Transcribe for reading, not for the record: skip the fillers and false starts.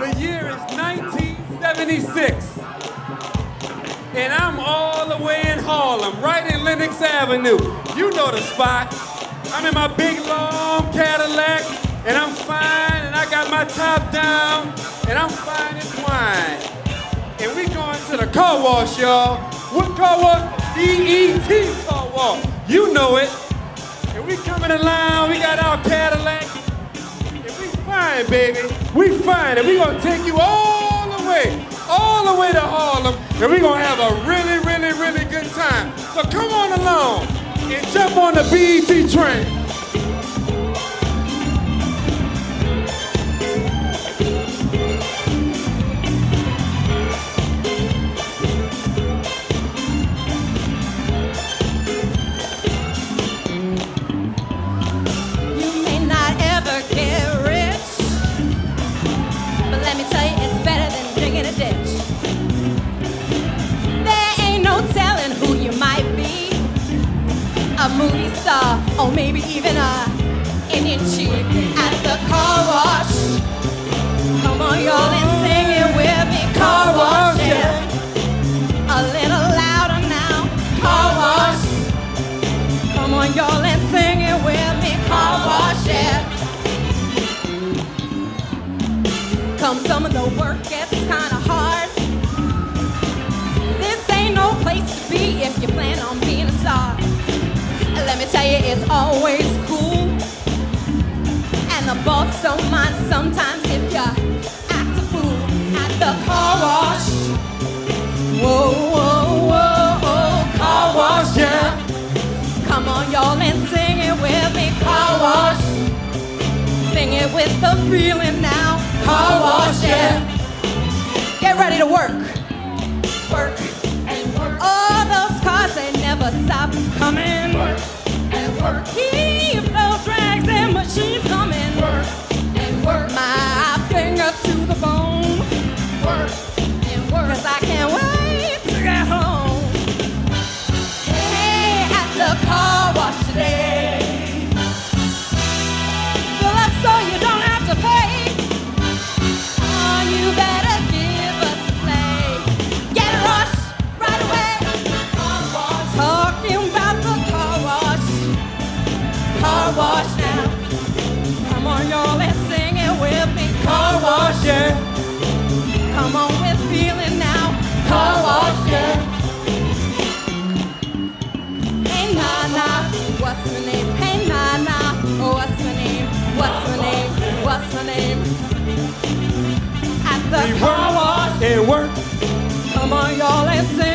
The year is 1976. And I'm all the way in Harlem, right in Lenox Avenue. You know the spot. I'm in my big, long Cadillac, and I'm fine, and I got my top down, and I'm fine as wine. And we going to the car wash, y'all. What car wash? B.E.T. car wash. You know it. And we coming along, we got our Cadillac, and we fine, baby. We fine, and we gonna take you all the way to Harlem, and we gonna have a really, really, really good time. So come on along and jump on the BET train. You may not ever get rich, but let me tell you, it's better than digging a ditch. There ain't no telling who you might be, a movie star, or maybe even a Indian chick at the car wash. Come on, y'all, and sing it with me. Car wash, yeah. A little louder now. Car wash. Come on, y'all, and sing it with me. Car wash, yeah. Come some of the work gets kinda hard. This ain't no place to be if you plan on being a star. Let me tell you, it's always cool, and the boss don't mind sometimes if you act a fool at the car wash. Whoa, whoa, whoa, whoa, car wash, yeah. Come on, y'all, and sing it with me. Car wash. Sing it with the feeling now. Car wash, yeah. Get ready to work. Work and work. All those cars, they never stop coming. Work and work. Keep those drags and machines coming. Work and work. My finger to the bone. Work and work. 'Cause I can't wait to get home. Hey, at the car wash today. Fill up so you don't have to pay. Oh, you better give us a play. Get rushed right away. Car wash. Talking about the car wash. Car wash now. Come on, y'all, let's sing it with me. Car wash, yeah. Come on with feeling now. Car wash, yeah. Hey, Nana, what's my name? Hey, Nana, oh, what's my name? What's my name? What's my name? At the car wash. And work. Come on, y'all, let's sing.